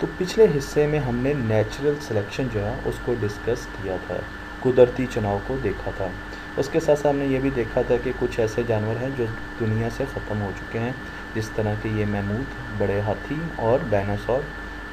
तो पिछले हिस्से में हमने नेचुरल सिलेक्शन जो है उसको डिस्कस किया था, कुदरती चुनाव को देखा था। उसके साथ साथ हमने ये भी देखा था कि कुछ ऐसे जानवर हैं जो दुनिया से ख़त्म हो चुके हैं, जिस तरह के ये मैमूथ, बड़े हाथी और डायनासोर।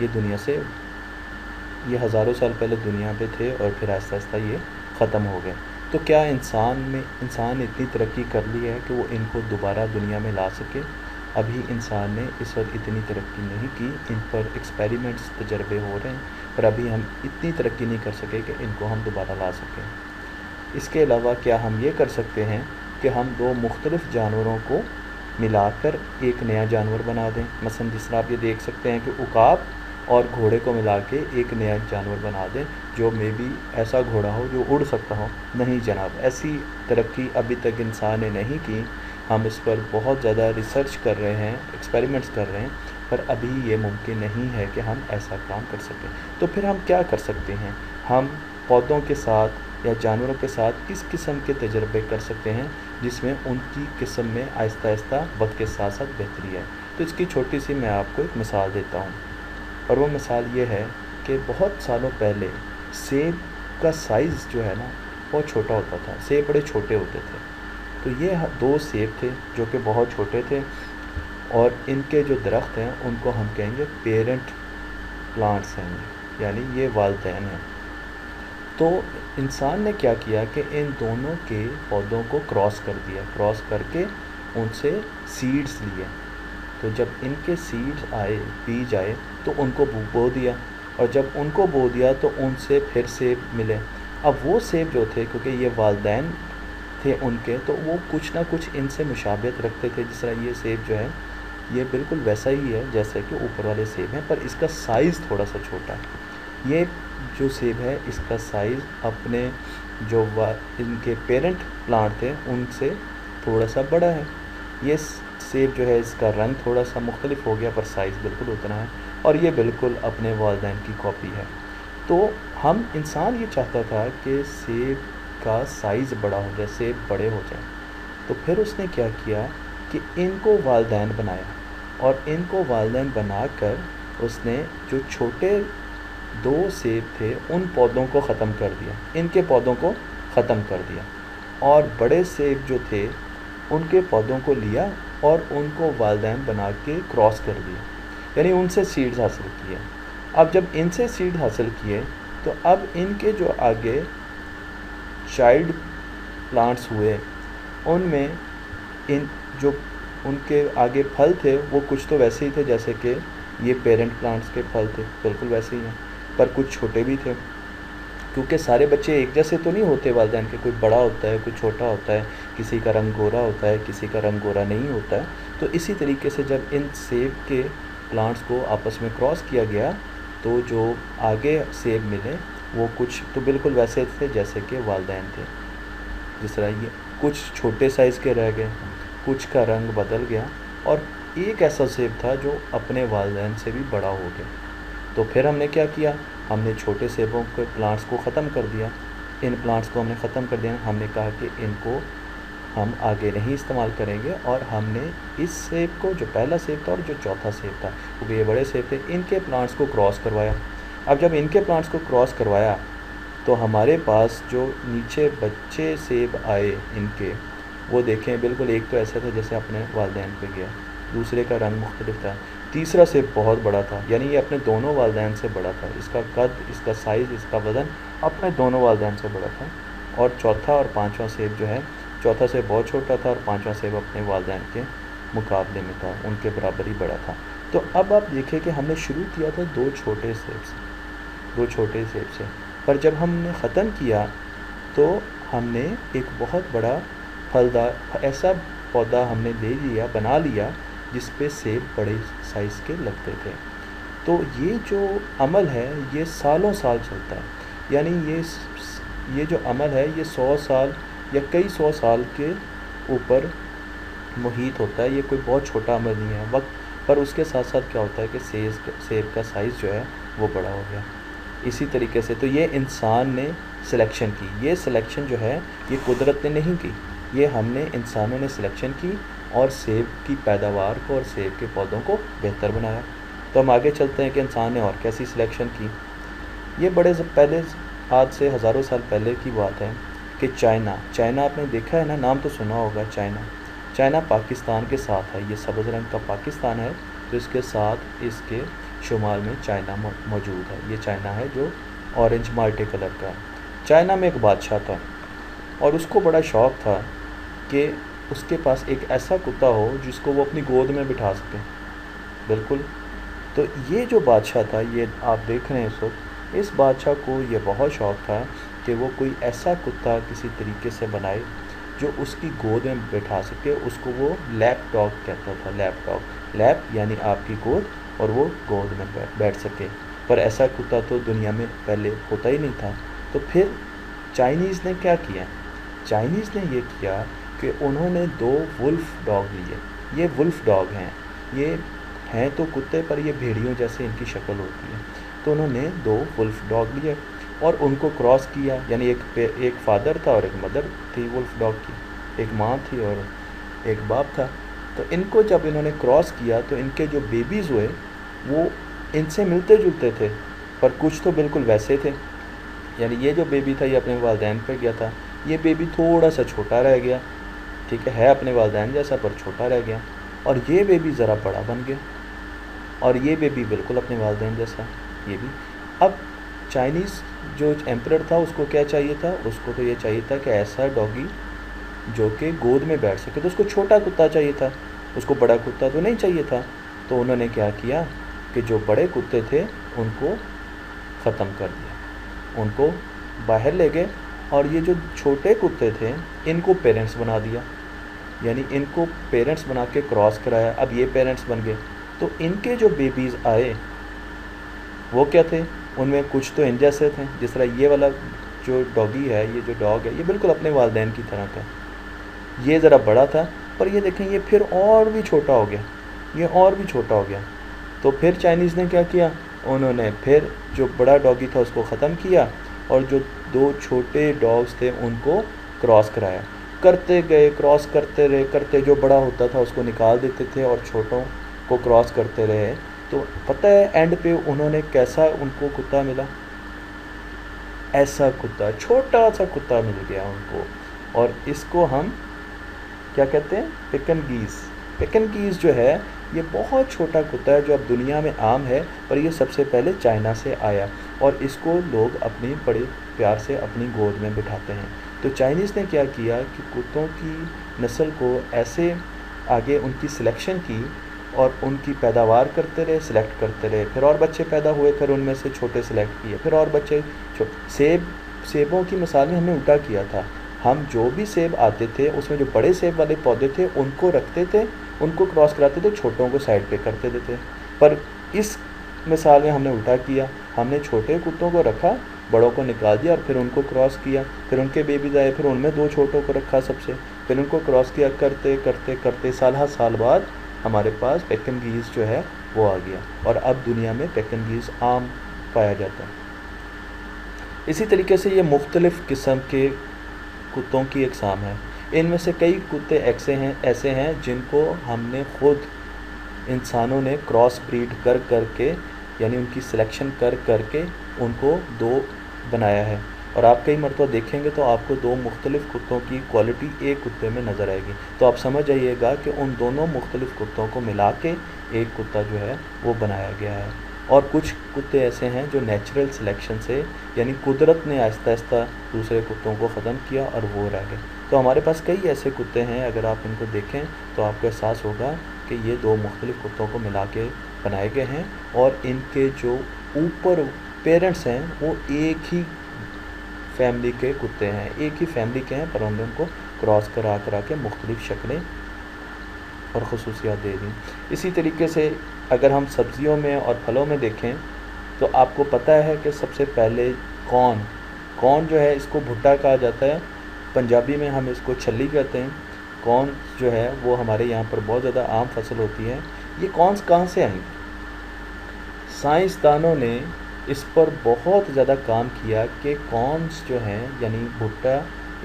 ये दुनिया से, ये हज़ारों साल पहले दुनिया पे थे और फिर आहिस्ता आहिस्ता ये ख़त्म हो गए। तो क्या इंसान इतनी तरक्की कर ली है कि वो इनको दोबारा दुनिया में ला सके? अभी इंसान ने इस वक्त इतनी तरक्की नहीं की, इन पर एक्सपेरिमेंट्स, तजर्बे हो रहे हैं, पर अभी हम इतनी तरक्की नहीं कर सके कि इनको हम दोबारा ला सकें। इसके अलावा क्या हम ये कर सकते हैं कि हम दो मुख्तलिफ़ जानवरों को मिलाकर एक नया जानवर बना दें? मसलन जिस तरह आप ये देख सकते हैं कि उकाब और घोड़े को मिला के एक नया जानवर बना दें जो मे बी ऐसा घोड़ा हो जो उड़ सकता हो। नहीं जनाब, ऐसी तरक्की अभी तक इंसान ने नहीं की। हम इस पर बहुत ज़्यादा रिसर्च कर रहे हैं, एक्सपेरिमेंट्स कर रहे हैं, पर अभी ये मुमकिन नहीं है कि हम ऐसा काम कर सकें। तो फिर हम क्या कर सकते हैं? हम पौधों के साथ या जानवरों के साथ किस किस्म के तजर्बे कर सकते हैं जिसमें उनकी किस्म में आहिस्ता आहिस्ता वक्त के साथ साथ बेहतरी है। तो इसकी छोटी सी मैं आपको एक मिसाल देता हूँ, और वो मिसाल ये है कि बहुत सालों पहले सेब का साइज़ जो है ना बहुत छोटा होता था। सेब बड़े छोटे होते थे। तो ये दो सेब थे जो कि बहुत छोटे थे, और इनके जो दरख्त हैं उनको हम कहेंगे पेरेंट प्लांट्स हैं, यानी ये वालिदैन हैं। तो इंसान ने क्या किया कि इन दोनों के पौधों को क्रॉस कर दिया, क्रॉस करके उनसे सीड्स लिए। तो जब इनके सीड्स आए, बीज आए, तो उनको बो दिया, और जब उनको बो दिया तो उनसे फिर सेब मिले। अब वो सेब जो थे, क्योंकि ये वालिदैन थे उनके, तो वो कुछ ना कुछ इनसे मुशाबियत रखते थे। जिस तरह ये सेब जो है ये बिल्कुल वैसा ही है जैसे कि ऊपर वाले सेब हैं, पर इसका साइज़ थोड़ा सा छोटा है। ये जो सेब है इसका साइज़ अपने जो इनके पेरेंट प्लांट थे उनसे थोड़ा सा बड़ा है। ये सेब जो है इसका रंग थोड़ा सा मुख्तलिफ हो गया, पर साइज़ बिल्कुल उतना है, और ये बिल्कुल अपने वालिदैन की कॉपी है। तो हम इंसान ये चाहता था कि सेब का साइज़ बड़ा हो जाए, सेब बड़े हो जाए। तो फिर उसने क्या किया कि इनको वालिदैन बनाया, और इनको वालिदैन बनाकर उसने जो छोटे दो सेब थे उन पौधों को ख़त्म कर दिया, इनके पौधों को ख़त्म कर दिया, और बड़े सेब जो थे उनके पौधों को लिया और उनको वालिदैन बना के क्रॉस कर दिया, यानी उनसे सीड्स हासिल किए। अब जब इनसे सीड हासिल किए तो अब इनके जो आगे चाइल्ड प्लांट्स हुए उनमें इन जो उनके आगे फल थे वो कुछ तो वैसे ही थे जैसे कि ये पेरेंट प्लांट्स के फल थे, बिल्कुल वैसे ही हैं, पर कुछ छोटे भी थे, क्योंकि सारे बच्चे एक जैसे तो नहीं होते वालिदैन के। कोई बड़ा होता है, कोई छोटा होता है, किसी का रंग गोरा होता है, किसी का रंग गोरा नहीं होता है। तो इसी तरीके से जब इन सेब के प्लांट्स को आपस में क्रॉस किया गया तो जो आगे सेब मिले वो कुछ तो बिल्कुल वैसे थे जैसे कि वालिदैन थे। जिस तरह ये कुछ छोटे साइज़ के रह गए, कुछ का रंग बदल गया, और एक ऐसा सेब था जो अपने वालिदैन से भी बड़ा हो गया। तो फिर हमने क्या किया, हमने छोटे सेबों के प्लांट्स को ख़त्म कर दिया। इन प्लांट्स को हमने ख़त्म कर दिया। हमने कहा कि इनको हम आगे नहीं इस्तेमाल करेंगे, और हमने इस सेब को, जो पहला सेब था और जो चौथा सेब था, क्योंकि ये बड़े सेब थे, इनके प्लांट्स को क्रॉस करवाया। अब जब इनके प्लांट्स को क्रॉस करवाया तो हमारे पास जो नीचे बच्चे सेब आए इनके, वो देखें बिल्कुल एक तो ऐसा था जैसे अपने वालिदैन पे गया, दूसरे का रंग मुख्तलिफ था, तीसरा सेब बहुत बड़ा था, यानी ये अपने दोनों वालिदैन से बड़ा था। इसका कद, इसका साइज़, इसका वज़न अपने दोनों वालिदैन से बड़ा था। और चौथा और पाँचवा सेब जो है, चौथा सेब बहुत छोटा था और पाँचवा सेब अपने वालिदैन के मुकाबले में था, उनके बराबर ही बड़ा था। तो अब आप देखिए कि हमने शुरू किया था दो छोटे सेब से, पर जब हमने ख़त्म किया तो हमने एक बहुत बड़ा फलदार ऐसा पौधा हमने ले लिया, बना लिया, जिस पे सेब बड़े साइज़ के लगते थे। तो ये जो अमल है ये सालों साल चलता है, यानी ये जो अमल है ये 100 साल या कई 100 साल के ऊपर मुहित होता है। ये कोई बहुत छोटा अमल नहीं है वक्त, पर उसके साथ साथ क्या होता है कि सेब का साइज़ जो है वो बड़ा हो गया। इसी तरीके से तो ये इंसान ने सिलेक्शन की, ये सिलेक्शन जो है ये कुदरत ने नहीं की, ये हमने इंसानों ने सिलेक्शन की और सेब की पैदावार को और सेब के पौधों को बेहतर बनाया। तो हम आगे चलते हैं कि इंसान ने और कैसी सिलेक्शन की। ये बड़े पहले, आज से हज़ारों साल पहले की बात है कि चाइना आपने देखा है ना, नाम तो सुना होगा चाइना पाकिस्तान के साथ है। ये सब्ज़ रंग का पाकिस्तान है, तो इसके साथ इसके शुमाल में चाइना मौजूद है। ये चाइना है जो ऑरेंज माल्टे कलर का है। चाइना में एक बादशाह था और उसको बड़ा शौक़ था कि उसके पास एक ऐसा कुत्ता हो जिसको वो अपनी गोद में बिठा सके। बिल्कुल। तो ये जो बादशाह था, ये आप देख रहे हैं इस वक्त, इस बादशाह को ये बहुत शौक़ था कि वो कोई ऐसा कुत्ता किसी तरीके से बनाए जो उसकी गोद में बैठा सके। उसको वो लैप डॉग कहता था। लैप यानी आपकी गोद, और वो गोद में बैठ सके। पर ऐसा कुत्ता तो दुनिया में पहले होता ही नहीं था। तो फिर चाइनीज़ ने क्या किया? चाइनीज़ ने ये किया कि उन्होंने 2 वुल्फ डॉग लिए। ये वुल्फ डॉग हैं, ये हैं तो कुत्ते पर ये भेड़ियों जैसे इनकी शक्ल होती है। तो उन्होंने 2 वुल्फ डॉग लिए और उनको क्रॉस किया, यानी एक फादर था और एक मदर थी वुल्फ डॉग की, एक माँ थी और एक बाप था। तो इनको जब इन्होंने क्रॉस किया तो इनके जो बेबीज़ हुए वो इनसे मिलते जुलते थे, पर कुछ तो बिल्कुल वैसे थे। यानी ये जो बेबी था ये अपने वालिदैन पे गया था, ये बेबी थोड़ा सा छोटा रह गया, ठीक है अपने वालिदैन जैसा पर छोटा रह गया। और ये बेबी ज़रा बड़ा बन गया और ये बेबी बिल्कुल अपने वालिदैन जैसा, ये भी। अब चाइनीज़ जो एम्परर था उसको क्या चाहिए था? उसको तो ये चाहिए था कि ऐसा डॉगी जो कि गोद में बैठ सके। तो उसको छोटा कुत्ता चाहिए था, उसको बड़ा कुत्ता तो नहीं चाहिए था। तो उन्होंने क्या किया कि जो बड़े कुत्ते थे उनको ख़त्म कर दिया, उनको बाहर ले गए और ये जो छोटे कुत्ते थे इनको पेरेंट्स बना दिया, यानी इनको पेरेंट्स बना के क्रॉस कराया। अब ये पेरेंट्स बन गए। तो इनके जो बेबीज़ आए वो क्या थे? उनमें कुछ तो इन जैसे थे, जिस तरह ये वाला जो डॉगी है, ये जो डॉग है, ये बिल्कुल अपने वालिदैन की तरह था। ये ज़रा बड़ा था, पर ये देखें ये फिर और भी छोटा हो गया, ये और भी छोटा हो गया। तो फिर चाइनीज़ ने क्या किया? उन्होंने फिर जो बड़ा डॉगी था उसको ख़त्म किया और जो 2 छोटे डॉग्स थे उनको क्रॉस कराया। करते गए, क्रॉस करते रहे, जो बड़ा होता था उसको निकाल देते थे और छोटों को क्रॉस करते रहे। तो पता है एंड पे उन्होंने कैसा उनको कुत्ता मिला? ऐसा कुत्ता, छोटा सा कुत्ता मिल गया उनको, और इसको हम क्या कहते हैं? पिकन गीज़ जो है ये बहुत छोटा कुत्ता है जो अब दुनिया में आम है, पर ये सबसे पहले चाइना से आया और इसको लोग अपनी बड़े प्यार से अपनी गोद में बिठाते हैं। तो चाइनीज़ ने क्या किया कि कुत्तों की नस्ल को ऐसे आगे उनकी सिलेक्शन की और उनकी पैदावार करते रहे, सिलेक्ट करते रहे। फिर और बच्चे पैदा हुए, फिर उनमें से छोटे सिलेक्ट किए, फिर और बच्चे सेबों की मिसाल में हमने उल्टा किया था। हम जो भी सेब आते थे उसमें जो बड़े सेब वाले पौधे थे उनको रखते थे, उनको क्रॉस कराते थे, छोटों को साइड पे करते देते। पर इस मिसाल में हमने उल्टा किया, हमने छोटे कुत्तों को रखा, बड़ों को निकाल दिया और फिर उनको क्रॉस किया। फिर उनके बेबीज आए, फिर उनमें 2 छोटों को रखा सबसे, फिर उनको क्रॉस किया। करते करते करते साल बाद हमारे पास पेकिन गीज़ जो है वो आ गया और अब दुनिया में पेकिन गीज़ आम पाया जाता है। इसी तरीके से ये मुख्तलिफ़ किस्म के कुत्तों की अक़साम है। इनमें से कई कुत्ते ऐसे हैं जिनको हमने ख़ुद इंसानों ने क्रॉस ब्रीड कर के, यानी उनकी सिलेक्शन कर के उनको 2 बनाया है। और आप कई मरतबा देखेंगे तो आपको 2 मुख्तलिफ़ कुत्तों की क्वालिटी एक कुत्ते में नज़र आएगी। तो आप समझ जाइएगा कि उन दोनों मुख्तलिफ़ कुत्तों को मिला के एक कुत्ता जो है वो बनाया गया है। और कुछ कुत्ते ऐसे हैं जो नेचुरल सिलेक्शन से, यानी कुदरत ने आहिस्ता आहिस्ता दूसरे कुत्तों को ख़त्म किया और वो रह गए। तो हमारे पास कई ऐसे कुत्ते हैं, अगर आप इनको देखें तो आपको एहसास होगा कि ये 2 मुख्तलिफ़ कुत्तों को मिला के बनाए गए हैं और इनके जो ऊपर पेरेंट्स हैं वो एक ही फैमिली के कुत्ते हैं, एक ही फैमिली के हैं, पर हमने उनको क्रॉस करा के मुख्तलिफ़ शक्लें और ख़ुसूसियात दे दी। इसी तरीके से अगर हम सब्ज़ियों में और फलों में देखें तो आपको पता है कि सबसे पहले कॉर्न जो है इसको भुट्टा कहा जाता है, पंजाबी में हम इसको छल्ली कहते हैं। कॉर्न जो है वो हमारे यहाँ पर बहुत ज़्यादा आम फसल होती है। ये कॉर्न्स कहाँ से आई? साइंसदानों ने इस पर बहुत ज़्यादा काम किया कि कॉर्न्स जो हैं यानी भुट्टा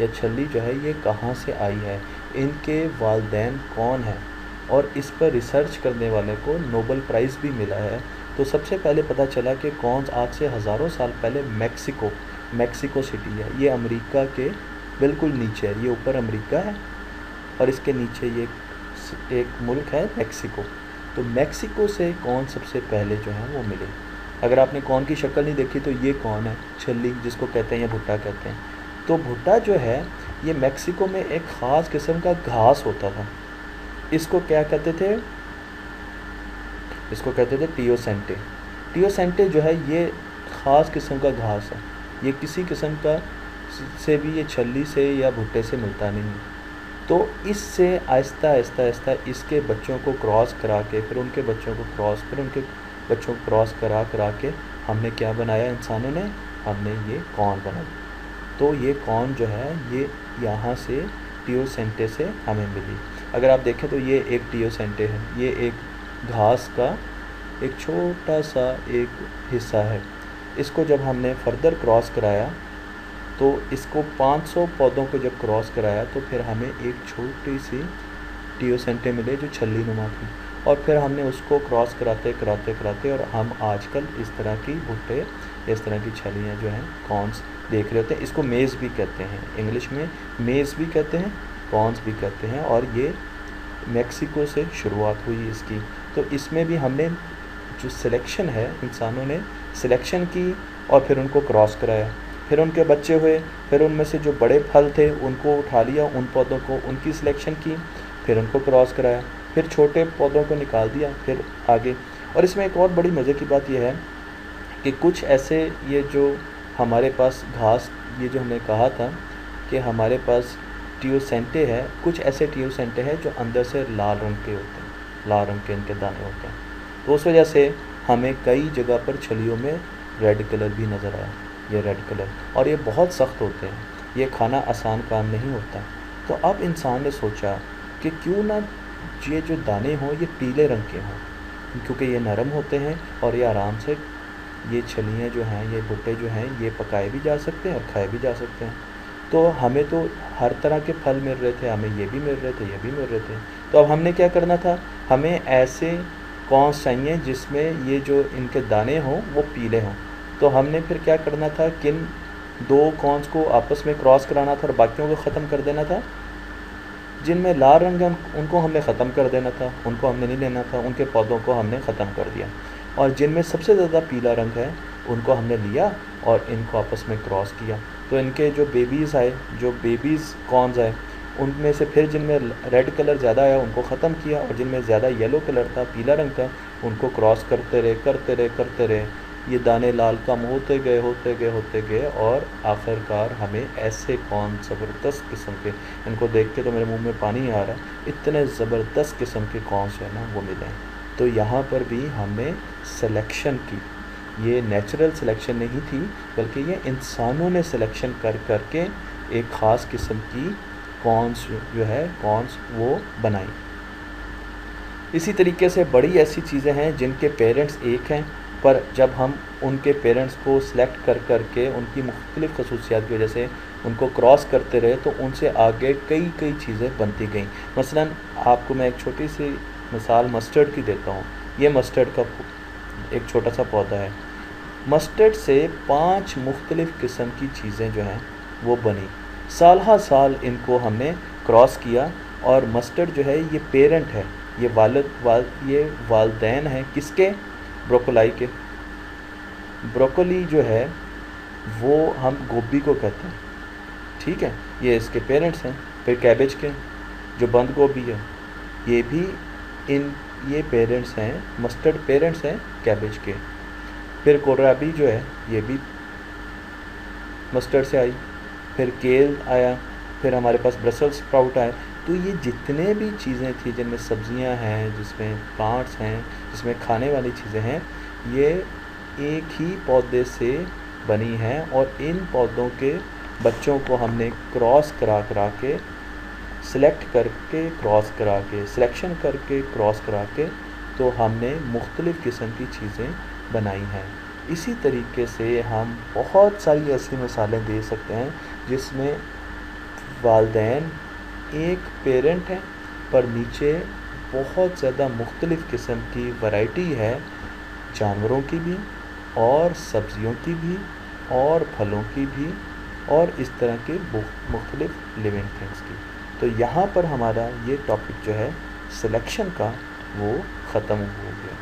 या छल्ली जो है ये कहाँ से आई है, इनके वालिदैन कौन हैं। और इस पर रिसर्च करने वाले को नोबेल प्राइज़ भी मिला है। तो सबसे पहले पता चला कि कौन आज से हज़ारों साल पहले मेक्सिको सिटी है, ये अमेरिका के बिल्कुल नीचे है। ये ऊपर अमेरिका है और इसके नीचे ये एक मुल्क है मेक्सिको। तो मेक्सिको से कौन सबसे पहले जो है वो मिले। अगर आपने कौन की शक्ल नहीं देखी तो ये कौन है, छल्ली जिसको कहते हैं या भुट्टा कहते हैं। तो भुट्टा जो है ये मेक्सिको में एक ख़ास किस्म का घास होता था। इसको क्या कहते थे, इसको कहते थे टियोसेंटे। टियोसेंटे जो है ये ख़ास किस्म का घास है, ये किसी किस्म का से भी ये छल्ली से या भुट्टे से मिलता नहीं है। तो इससे आहिस्ता आहिस्ता आहिस्ता इसके बच्चों को क्रॉस करा के फिर उनके बच्चों को क्रॉस फिर उनके बच्चों को क्रॉस करा करा के हमने क्या बनाया इंसानों ने, हमने ये कॉर्न बनाई। तो ये कॉर्न जो है ये यहाँ से टियोसेंटे से हमें मिली। अगर आप देखें तो ये एक टियोसेंटे है, ये एक घास का एक छोटा सा एक हिस्सा है। इसको जब हमने फर्दर क्रॉस कराया तो इसको 500 पौधों को जब क्रॉस कराया तो फिर हमें एक छोटी सी टियोसेंटे मिले जो छल्ली नुमा थी। और फिर हमने उसको क्रॉस कराते कराते कराते और हम आजकल इस तरह की भुट्टे, इस तरह की छलियाँ जो हैं कॉर्न्स देख रहे होते हैं। इसको मेज़ भी कहते हैं, इंग्लिश में मेज़ भी कहते हैं, कॉर्न्स भी कहते हैं। और ये मेक्सिको से शुरुआत हुई इसकी। तो इसमें भी हमने जो सिलेक्शन है, इंसानों ने सिलेक्शन की और फिर उनको क्रॉस कराया, फिर उनके बच्चे हुए, फिर उनमें से जो बड़े फल थे उनको उठा लिया, उन पौधों को उनकी सिलेक्शन की, फिर उनको क्रॉस कराया, फिर छोटे पौधों को निकाल दिया, फिर आगे। और इसमें एक और बड़ी मज़े की बात यह है कि कुछ ऐसे ये जो हमारे पास घास, ये जो हमने कहा था कि हमारे पास टियोसेंटे है, कुछ ऐसे टियोसेंटे हैं जो अंदर से लाल रंग के होते हैं, लाल रंग के इनके दाने होते हैं। तो उस वजह से हमें कई जगह पर छलियों में रेड कलर भी नज़र आया, ये रेड कलर। और ये बहुत सख्त होते हैं, ये खाना आसान काम नहीं होता। तो अब इंसान ने सोचा कि क्यों ना ये जो दाने हों ये पीले रंग के हों, क्योंकि ये नरम होते हैं और ये आराम से ये छलियाँ जो हैं, ये भुट्टे जो हैं, ये पकाए भी जा सकते हैं और खाए भी जा सकते हैं। तो हमें तो हर तरह के फल मिल रहे थे, हमें ये भी मिल रहे थे, ये भी मिल रहे थे। तो अब हमने क्या करना था, हमें ऐसे कॉर्न्स चाहिए जिसमें ये जो इनके दाने हों वो पीले हों। तो हमने फिर क्या करना था, किन दो कॉर्न्स को आपस में क्रॉस कराना था और बाकियों को ख़त्म कर देना था। जिनमें लाल रंग है उनको हमने ख़त्म कर देना था, उनको हमने नहीं लेना था, उनके पौधों को हमने ख़त्म कर दिया। और जिनमें सबसे ज़्यादा पीला रंग है उनको हमने लिया और इनको आपस में क्रॉस किया। तो इनके जो बेबीज़ आए, जो बेबीज़ कॉर्न्स आए, उनमें से फिर जिनमें रेड कलर ज़्यादा आया उनको ख़त्म किया और जिनमें ज़्यादा येलो कलर था, पीला रंग था, उनको क्रॉस करते रहे करते रहे करते रहे। ये दाने लाल कम होते गए होते गए होते गए और आखिरकार हमें ऐसे कॉर्न ज़बरदस्त किस्म के, इनको देख के तो मेरे मुंह में पानी आ रहा है, इतने ज़बरदस्त किस्म के कॉर्न्स जो है ना वो मिले हैं। तो यहाँ पर भी हमने सिलेक्शन की, ये नेचुरल सिलेक्शन नहीं थी बल्कि ये इंसानों ने सिलेक्शन कर करके एक ख़ास किस्म की कॉर्न्स जो है कॉर्न्स वो बनाई। इसी तरीके से बड़ी ऐसी चीज़ें हैं जिनके पेरेंट्स एक हैं, पर जब हम उनके पेरेंट्स को सिलेक्ट कर करके उनकी मुख्तलिफ़ खसूसियात की वजह से उनको क्रॉस करते रहे तो उनसे आगे कई कई चीज़ें बनती गईं। मसलन आपको मैं एक छोटी सी मिसाल मस्टर्ड की देता हूँ। ये मस्टर्ड का एक छोटा सा पौधा है। मस्टर्ड से 5 मुख्तलिफ़ किस्म की चीज़ें जो हैं वो बनी। साल हर साल इनको हमने क्रॉस किया और मस्टर्ड जो है ये पेरेंट है, ये ये वालदैन है किसके, ब्रोकोली के। ब्रोकोली जो है वो हम गोभी को कहते हैं, ठीक है, ये इसके पेरेंट्स हैं। फिर कैबेज के, जो बंद गोभी है, ये भी ये पेरेंट्स हैं, मस्टर्ड पेरेंट्स हैं कैबेज के। फिर कोलराबी जो है ये भी मस्टर्ड से आई। फिर केल आया, फिर हमारे पास ब्रसल्स स्प्राउट आए। तो ये जितने भी चीज़ें थी जिनमें सब्जियां हैं, जिसमें प्लांट्स हैं, जिसमें खाने वाली चीज़ें हैं, ये एक ही पौधे से बनी हैं। और इन पौधों के बच्चों को हमने क्रॉस करा करा के, सिलेक्ट करके क्रॉस करा के, सिलेक्शन करके क्रॉस करा के, तो हमने मुख्तलिफ़ किस्म की चीज़ें बनाई हैं। इसी तरीके से हम बहुत सारी ऐसी मिसालें दे सकते हैं जिसमें वालदैन एक पेरेंट हैं पर नीचे बहुत ज़्यादा मुख्तलिफ़ किस्म की वैरायटी है, जानवरों की भी और सब्जियों की भी और फलों की भी और इस तरह के मुख्तलिफ़ लिविंग थिंग्स की। तो यहाँ पर हमारा ये टॉपिक जो है सिलेक्शन का वो ख़त्म हो गया।